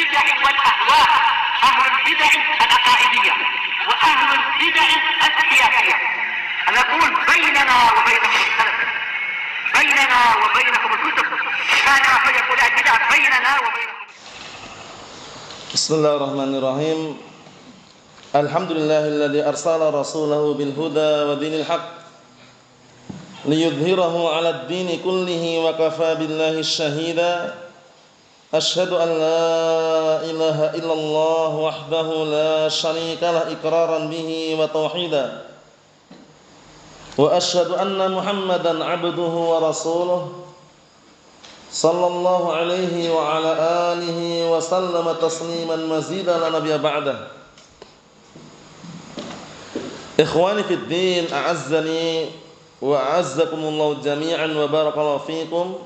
البدع والأهواء، أهل البدع العقائدية وأهل البدع السياسية. أنا أقول بيننا وبينكم السلف، بيننا وبينكم الكتب، كان فيقول البدع بيننا وبينكم. بسم الله الرحمن الرحيم. الحمد لله الذي أرسل رسوله بالهدى ودين الحق ليظهره على الدين كله وكفى بالله الشهيدا. أشهد أن لا إله إلا الله وحده لا شريك له إقرارا به وتوحيدا، وأشهد أن محمدا عبده ورسوله صلى الله عليه وعلى آله وسلم تسليما مزيدا لا نبي بعده. إخواني في الدين، أعزني wa'azzakumullahu jami'an wa barakallahu fikum.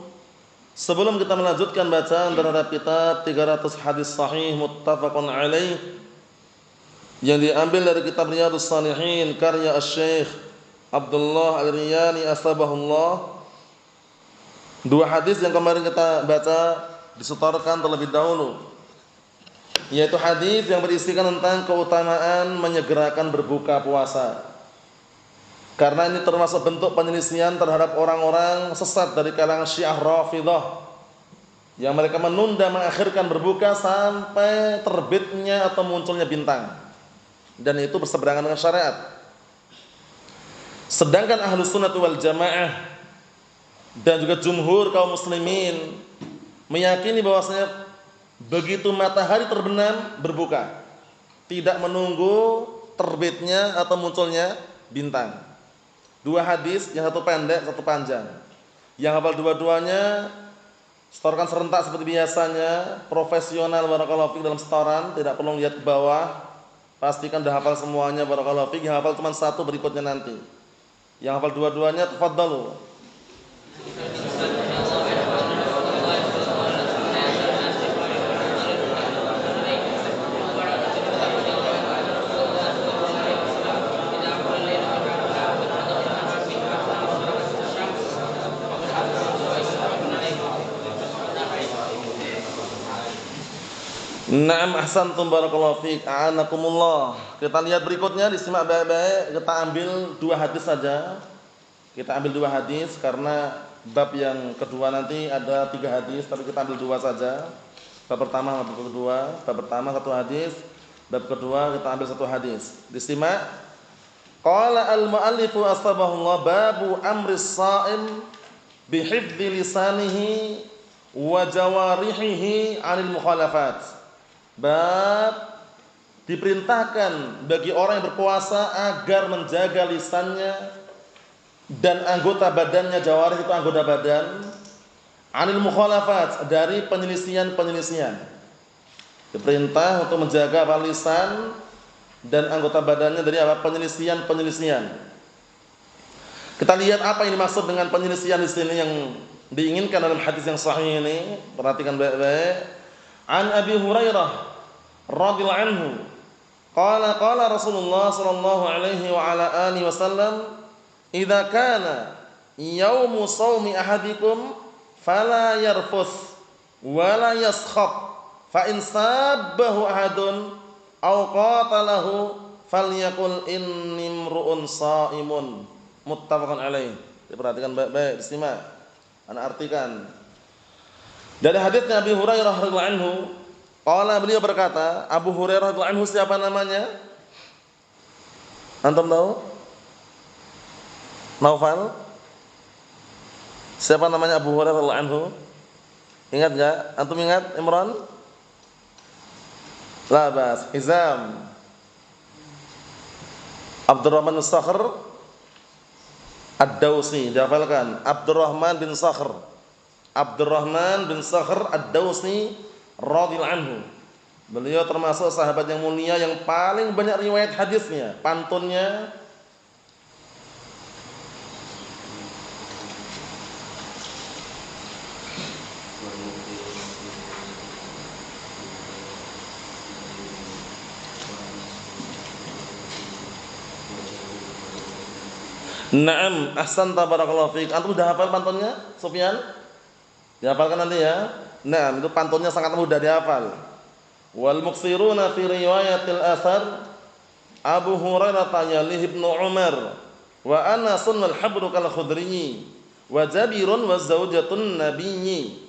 Sebelum kita melanjutkan bacaan terhadap kitab 300 hadis sahih muttafaqun alaih yang diambil dari kitab Riyadhus Shalihin karya Asy-Syaikh Abdullah Al-Riyani asbahullah, dua hadis yang kemarin kita baca disetorkan terlebih dahulu, yaitu hadis yang berisikan tentang keutamaan menyegerakan berbuka puasa. Karena ini termasuk bentuk penyelisihan terhadap orang-orang sesat dari kalangan Syiah Rafidhah yang mereka menunda mengakhirkan berbuka sampai terbitnya atau munculnya bintang, dan itu berseberangan dengan syariat. Sedangkan Ahlus Sunnah wal Jamaah dan juga jumhur kaum muslimin meyakini bahwasanya begitu matahari terbenam berbuka, tidak menunggu terbitnya atau munculnya bintang. Dua hadis, yang satu pendek, satu panjang. Yang hafal dua-duanya setorkan serentak seperti biasanya, profesional barakallahu fiik dalam setoran, tidak perlu lihat ke bawah. Pastikan dah hafal semuanya barakallahu fiik. Yang hafal cuma satu berikutnya nanti. Yang hafal dua-duanya tafadhalu. Naam, ahsantum barakallahu fiik, a'anakumullah. Kita lihat berikutnya, disimak baik-baik. Kita ambil dua hadis saja. Kita ambil dua hadis karena bab yang kedua nanti ada tiga hadis, tapi kita ambil dua saja. Bab pertama, bab kedua. Bab pertama satu hadis, bab kedua kita ambil satu hadis. Disimak. Qala al-mu'allifu asbahullah babu amris sha'im bihifdzi lisanihi wa jawarihihi 'anil mukhalafat. Bab diperintahkan bagi orang yang berpuasa agar menjaga lisannya dan anggota badannya, jawarih itu anggota badan, anil mukhalafat, dari penyelisihan-penyelisihan. Diperintah untuk menjaga lisan dan anggota badannya dari apa? Penyelisihan-penyelisihan. Kita lihat apa yang dimaksud dengan penyelisihan di sini yang diinginkan dalam hadis yang sahih ini. Perhatikan baik-baik. An Abi Hurairah radhiyallahu anhu qala Rasulullah sallallahu alaihi wa ala alihi wasallam idza kana yaumu shaumi ahadikum fala yarfuth wa la yaskhab fa in sabbahu ahadun aw qatalahu falyaqul inni imru'un shaimun, muttafaqun alaih. Diperhatikan baik-baik, disimak. Ana artikan. Dari haditsnya Abi Hurairah radhiyallahu anhu, qala, beliau berkata, Abu Hurairah radhiyallahu anhu siapa namanya? Antum tahu? Naufal? Siapa namanya Abu Hurairah radhiyallahu anhu? Ingat enggak? Antum ingat Imran? La bas, Hizam. Abdurrahman bin Sakhr Ad-Dawsi, dihafalkan. Abdurrahman bin Sakhr Ad-Dawsi radhiyallahu anhu. Beliau termasuk sahabat yang mulia yang paling banyak riwayat hadisnya, pantunnya. Naam, ahsanta barakallahu fiik. Antum sudah hafal pantunnya, Sufyan? Dihafalkan nanti ya. Nah, itu pantunnya sangat mudah dihafal. Wal muksiruna fi riwayatil athar Abu Hurairah yalih Ibnu Umar wa Anasun wal habru kal khudri wa Jabirun wa zaujatun nabiyyi.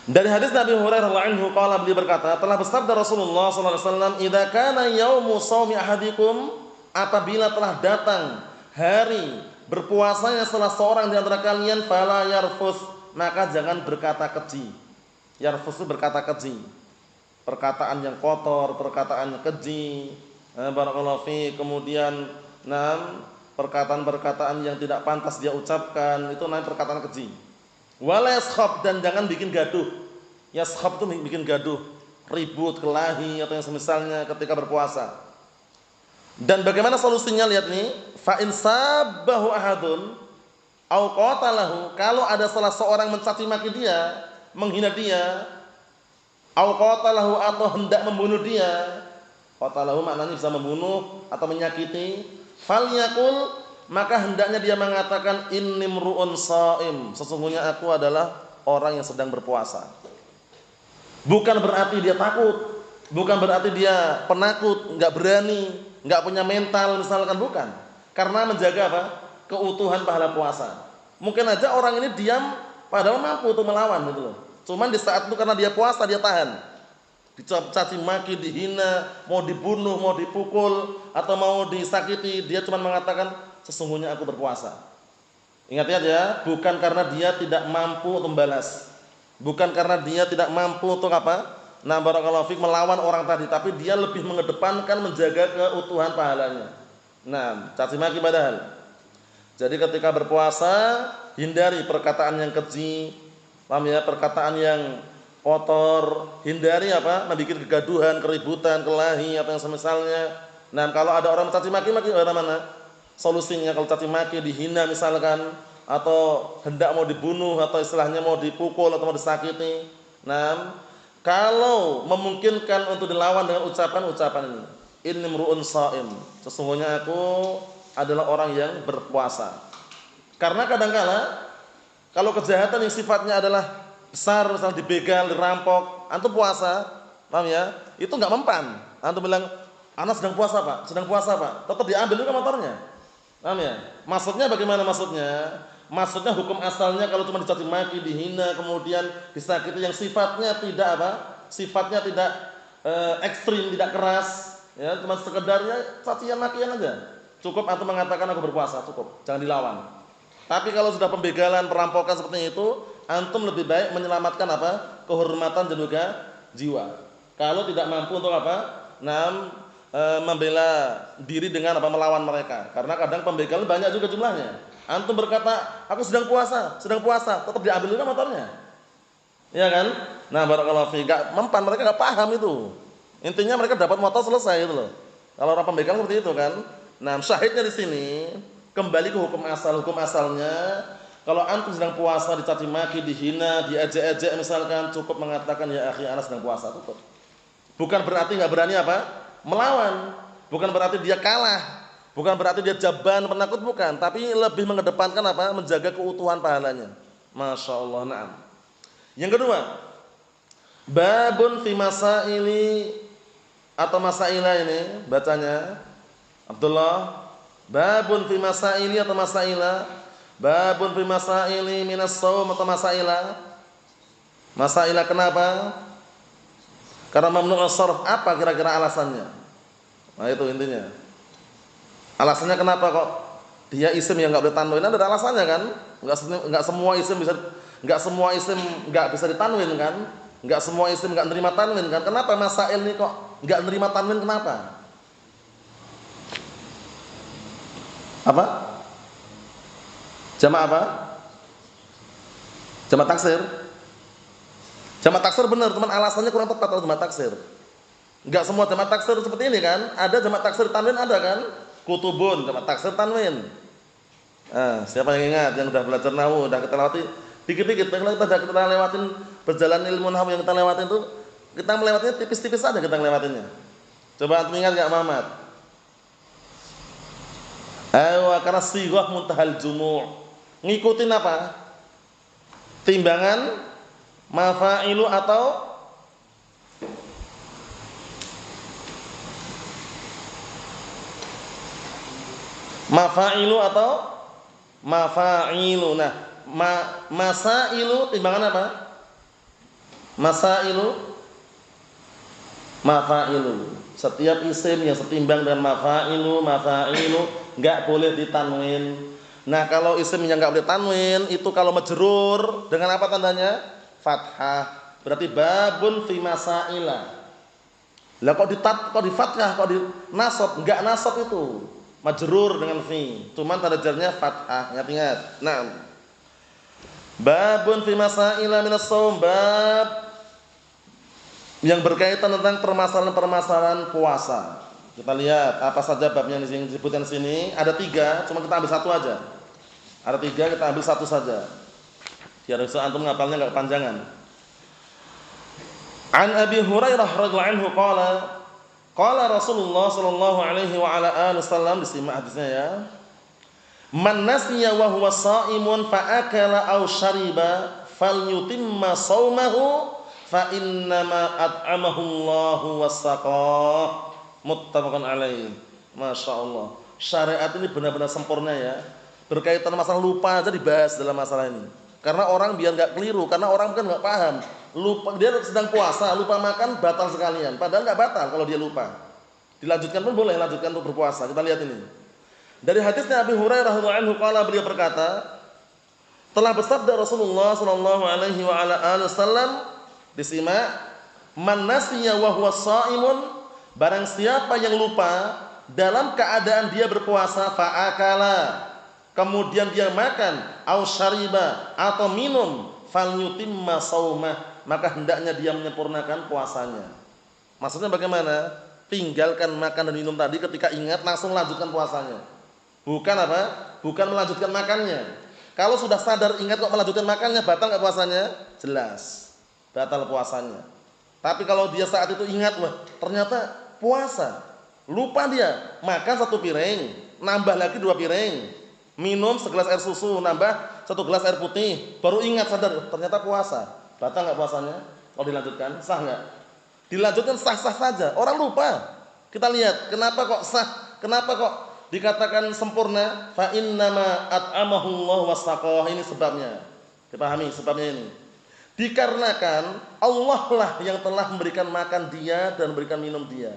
Dari hadis Nabi Hurairah radhiyallahu anhu qala, beliau berkata, telah bersabda Rasulullah sallallahu alaihi wasallam, "Idza kana yaumu shaumi ahadikum," apabila telah datang hari berpuasanya salah seorang di antara kalian, fala yarfus, maka jangan berkata keji. Yarfus itu berkata keji. Perkataan yang kotor, perkataan yang keji. Barakallahu fi, kemudian perkataan-perkataan yang tidak pantas dia ucapkan, itu namanya perkataan keji. Wala yaskhab, dan jangan bikin gaduh. Yaskhab itu bikin gaduh, ribut, kelahi atau yang semisalnya ketika berpuasa. Dan bagaimana solusinya? Lihat nih, fa in sabbahu ahadun au qatalahu, kalau ada salah seorang mencaci maki dia, menghina dia, au qatalahu, atau hendak membunuh dia. Qatalahu maknanya bisa membunuh atau menyakiti. Falyaqul, maka hendaknya dia mengatakan, inni mru'un shaim, sesungguhnya aku adalah orang yang sedang berpuasa. Bukan berarti dia takut, bukan berarti dia penakut, enggak berani, enggak punya mental misalkan, bukan. Karena menjaga apa? Keutuhan pahala puasa. Mungkin aja orang ini diam padahal mampu untuk melawan gitu loh. Cuman di saat itu karena dia puasa dia tahan. Dicaci maki, dihina, mau dibunuh, mau dipukul atau mau disakiti, dia cuma mengatakan sesungguhnya aku berpuasa. Ingat ya, bukan karena dia tidak mampu untuk membalas, bukan karena dia tidak mampu untuk apa? Barakallahu fik, melawan orang tadi, tapi dia lebih mengedepankan menjaga keutuhan pahalanya. Caci maki padahal. Jadi ketika berpuasa hindari perkataan yang keji, paham ya? Perkataan yang kotor, hindari apa? Membuat kegaduhan, keributan, kelahi atau yang semisalnya. Kalau ada orang mencaci maki bagaimana? Solusinya kalau caci maki, dihina misalkan, atau hendak mau dibunuh atau istilahnya mau dipukul atau mau disakiti. Kalau memungkinkan untuk dilawan dengan ucapan ini, inni mru'un shaim, sesungguhnya aku adalah orang yang berpuasa. Karena kadangkala kalau kejahatan yang sifatnya adalah besar, misalnya dibegal, dirampok, antum puasa, paham ya? Itu enggak mempan. Antum bilang, "Ana sedang puasa, Pak." Sedang puasa, Pak. Tetap diambil juga motornya. Paham ya? Maksudnya bagaimana maksudnya? Maksudnya hukum asalnya kalau cuma dicaci maki, dihina, kemudian disakiti yang sifatnya tidak apa? Sifatnya tidak ekstrim, tidak keras, ya, cuma sekedarnya cacian makian aja. Cukup antum mengatakan aku berpuasa, cukup. Jangan dilawan. Tapi kalau sudah pembegalan, perampokan seperti itu, antum lebih baik menyelamatkan apa? Kehormatan dan juga jiwa. Kalau tidak mampu untuk apa? Membela diri dengan apa? Melawan mereka. Karena kadang pembegalan banyak juga jumlahnya. Antum berkata, aku sedang puasa, tetap diambil juga motornya. Iya kan? Barakallahu fi, enggak mempan, mereka enggak paham itu. Intinya mereka dapat motor selesai itu loh. Kalau orang pembegalan seperti itu kan. Syahidnya di sini kembali ke hukum asal. Hukum asalnya, kalau antum sedang puasa dicaci maki, dihina, diejek-ejek misalkan, cukup mengatakan ya akhi ana sedang puasa, cukup. Bukan berarti enggak berani apa? Melawan. Bukan berarti dia kalah. Bukan berarti dia jaban, penakut, bukan, tapi lebih mengedepankan apa? Menjaga keutuhan pahalanya. Masya Allah. Yang kedua, babun fi masaili atau masailah ini bacanya Abdullah, babun fi masaili atau masailah, babun fi masaili minas shaum atau masailah. Masailah kenapa? Karena mamnu' as-sarf, apa kira-kira alasannya? Itu intinya. Alasannya kenapa kok dia isim yang enggak boleh tanwin? Ada alasannya kan? Enggak semua isim enggak bisa ditanwin kan? Enggak semua isim enggak nerima tanwin kan? Kenapa masail ini kok enggak nerima tanwin, kenapa? Apa? Jamak apa? Jamak taksir. Jamak taksir benar, cuman alasannya kurang tepat kalau jamak taksir. Enggak semua jamak taksir seperti ini kan? Ada jamak taksir tanwin ada kan? Kutubun, jamak taksir tanwin. Siapa yang ingat, yang sudah belajar nahwu, sudah kita lewati dikit-dikit. Kalau kita lewatin perjalanan ilmu nahwu yang kita lewatin itu, kita melewatinya tipis-tipis saja kita ngelewatinnya. Coba antum ingat enggak Muhammad? Karena sighah muntahal jumu'. Ngikutin apa? Timbangan mafa'ilu atau Mafa'ilu atau mafa'ilu. Nah, masailu timbangan apa? Masailu, mafa'ilu. Setiap isim yang setimbang dengan mafa'ilu, mafa'ilu enggak boleh ditanwin. Nah, kalau isim yang enggak boleh tanwin itu kalau majrur dengan apa tandanya? Fathah. Berarti babun fi masaila. Lah kok di fathah, kok di nasab? Enggak nasab itu. Majrur dengan fi. Cuman tanda jarnya fathah. Ingat-ingat. Nah, babun fi masaila minas shaum, bab yang berkaitan tentang permasalahan-permasalahan puasa. Kita lihat apa saja babnya yang disebutkan di sini. Ada 3, cuma kita ambil satu aja. Ada 3, kita ambil satu saja. Biar bisa antum ngapalnya enggak kepanjangan. An Abi Hurairah radhiyallahu anhu qala Rasulullah sallallahu alaihi wa ala alihi wasallam, disimak hadisnya ya. Man nasiya wa huwa shaimun fa akala aw shariba falyutimma shaumahu fa innama at'amahu Allahu wasaqah. Muttafaqun alaih. Masya Allah. Syariat ini benar-benar sempurna ya. Berkaitan masalah lupa aja dibahas dalam masalah ini. Karena orang biar enggak keliru, karena orang kan enggak paham. Lupa, dia sedang puasa, lupa makan batal sekalian. Padahal enggak batal kalau dia lupa. Dilanjutkan pun boleh, lanjutkan untuk berpuasa. Kita lihat ini. Dari hadisnya Abi Hurairah radhiyallahu anhu qala, beliau berkata, telah bersabda Rasulullah sallallahu alaihi wa ala alihi wasallam, disimak, man nasiya wa huwa shaimun, barang siapa yang lupa dalam keadaan dia berpuasa, fa akala, kemudian dia makan, au syariba, atau minum, falyutimma shaumah, maka hendaknya dia menyempurnakan puasanya. Maksudnya bagaimana? Tinggalkan makan dan minum tadi, ketika ingat langsung lanjutkan puasanya. Bukan apa? Bukan melanjutkan makannya. Kalau sudah sadar ingat kok melanjutkan makannya, batal enggak puasanya? Jelas batal puasanya. Tapi kalau dia saat itu ingat, wah ternyata puasa, lupa dia, makan 1 piring, nambah lagi 2 piring, minum segelas air susu, nambah 1 gelas air putih, baru ingat sadar ternyata puasa, batal enggak puasanya? Kalau dilanjutkan sah enggak? Dilanjutkan sah-sah saja. Orang lupa. Kita lihat kenapa kok sah, kenapa kok dikatakan sempurna? Fa innama at'amahu Allah wasaqah. Ini sebabnya. Dipahami sebabnya ini. Dikarenakan Allah lah yang telah memberikan makan dia dan memberikan minum dia.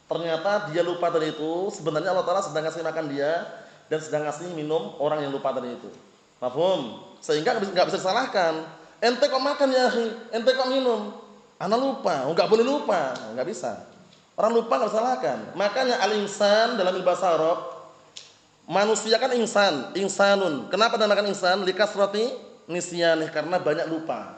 Ternyata dia lupa tadi itu, sebenarnya Allah Ta'ala sedang ngasih makan dia dan sedang ngasih minum orang yang lupa tadi itu. Paham? Sehingga enggak bisa disalahkan. Ente kok makan ya akhi? Ente kok minum? Ana lupa. Enggak boleh lupa. Enggak bisa. Orang lupa enggak disalahkan. Makanya al-insan dalam bahasa Arab, manusia kan insan, insanun. Kenapa dinamakan insan? Likasrati nisyanih, karena banyak lupa.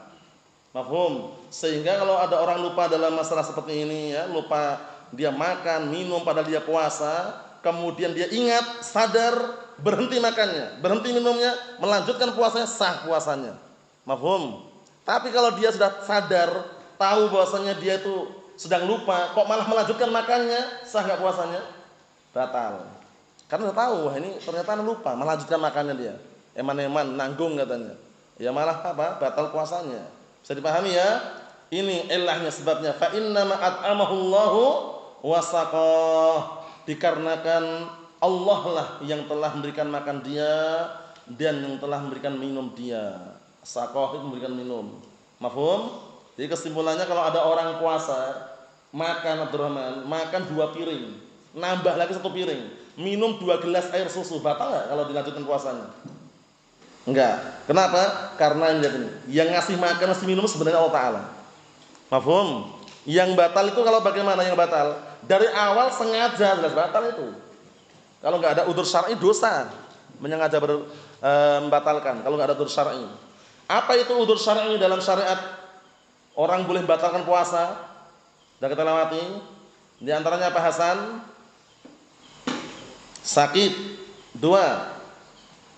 Mafhum? Sehingga kalau ada orang lupa dalam masalah seperti ini ya, lupa dia makan, minum padahal dia puasa, kemudian dia ingat, sadar, berhenti makannya, berhenti minumnya, melanjutkan puasanya, sah puasanya. Mafhum? Tapi kalau dia sudah sadar, tahu bahwasanya dia itu sedang lupa, kok malah melanjutkan makannya, sah enggak puasanya? Batal. Karena sudah tahu, wah ini ternyata lupa, melanjutkan makannya dia. Eman-eman, nanggung katanya. Ya malah apa? Batal puasanya. Bisa dipahami ya? Ini ilahnya, sebabnya. Fa innama at'amahu Allahu wasaqah. Dikarenakan Allah lah yang telah memberikan makan dia dan yang telah memberikan minum dia. Saqah itu memberikan minum. Mafhum? Jadi kesimpulannya kalau ada orang puasa, makan Abdurrahman, makan 2 piring, nambah lagi 1 piring, minum 2 gelas air susu, batal enggak kalau dilanjutkan puasanya? Enggak. Kenapa? Karena yang ngasih makan, ngasih minum sebenarnya Allah Ta'ala. Mafhum? Yang batal itu kalau bagaimana yang batal? Dari awal sengaja jelas batal itu. Kalau enggak ada udzur syar'i dosa. Menyengaja membatalkan kalau enggak ada udzur syar'i. Apa itu udzur syar'i dalam syariat? Orang boleh batalkan puasa. Sudah kita lewati. Di antaranya apa Hasan? Sakit. 2.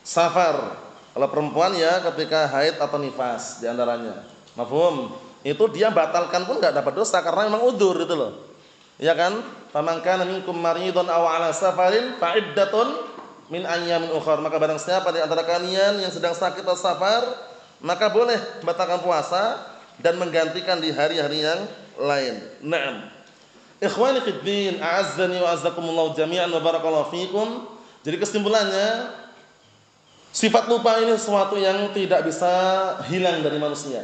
Safar. Kalau perempuan ya ketika haid atau nifas di antaranya. Mafhum? Itu dia batalkan pun enggak dapat dosa karena memang udzur itu loh. Ya kan? Faman kana minkum maridun aw ala safarin fa iddatun min ayyamin ukhra. Maka barang siapa di antara kalian yang sedang sakit atau safar, maka boleh membatalkan puasa dan menggantikan di hari-hari yang lain. Naam. Ikhwani fid din, a'azzani wa azzakumullah jami'an wa barakallahu fikum. Jadi kesimpulannya, sifat lupa ini sesuatu yang tidak bisa hilang dari manusia.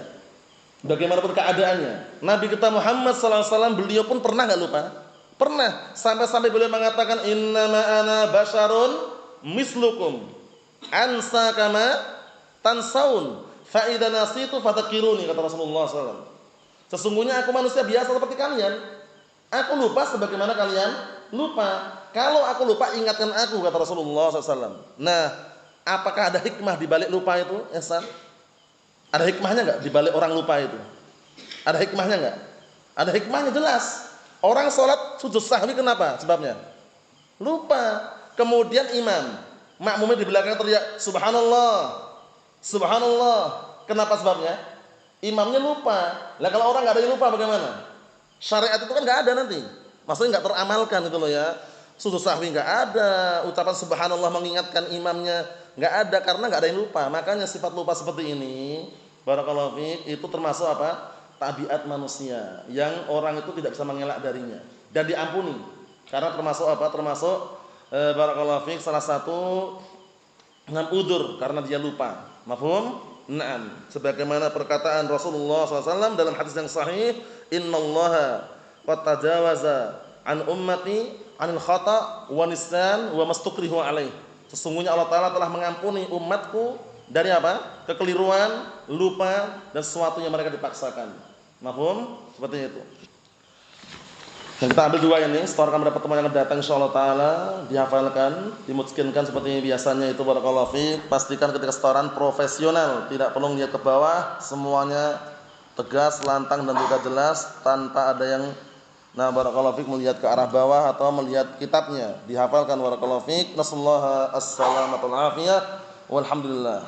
Bagaimanapun keadaannya. Nabi kita Muhammad SAW beliau pun pernah nggak lupa? Pernah. Sampai-sampai beliau mengatakan, innama ana basyarun mislukum ansa kama tansaun fa idza nasitu fadzakiruni, kata Rasulullah SAW. Sesungguhnya aku manusia biasa seperti kalian. Aku lupa sebagaimana kalian lupa. Kalau aku lupa, ingatkan aku, kata Rasulullah SAW. Nah, apakah ada hikmah di balik lupa itu, Ihsan? Ada hikmahnya enggak di balik orang lupa itu? Ada hikmahnya enggak? Ada hikmahnya jelas. Orang sholat sujud sahwi kenapa? Sebabnya lupa. Kemudian imam, makmumnya di belakang teriak subhanallah, subhanallah. Kenapa sebabnya? Imamnya lupa. Lah kalau orang enggak ada yang lupa bagaimana? Syariat itu kan enggak ada nanti. Maksudnya enggak teramalkan itu loh ya. Sujud sahwi enggak ada, ucapan subhanallah mengingatkan imamnya enggak ada karena enggak ada yang lupa. Makanya sifat lupa seperti ini, barakallahu fiik, itu termasuk apa? Tabiat manusia yang orang itu tidak bisa mengelak darinya dan diampuni. Karena termasuk apa? Termasuk barakallahu fiik salah satu udzur karena dia lupa. Mafhum? Naam. Sebagaimana perkataan Rasulullah SAW dalam hadis yang sahih, innallaha qad tajawaza an ummati anil khata' wa nisyan wa mastukrihu alaih. Sesungguhnya Allah Ta'ala telah mengampuni umatku dari apa? Kekeliruan, lupa, dan sesuatu yang mereka dipaksakan. Mafhum? Seperti itu. Dan kita ambil dua ini, setorkan pada pertemuan yang akan datang insyaallah Ta'ala, dihafalkan, dimutskinkan seperti biasanya itu, barakallahu fiik. Pastikan ketika setoran profesional, tidak perlu lihat ke bawah, semuanya tegas, lantang, dan juga jelas, tanpa ada yang barakallahu fiik melihat ke arah bawah atau melihat kitabnya. Dihafalkan, barakallahu fiik. Nasallahu as-salamatul afiyah. Walhamdulillah.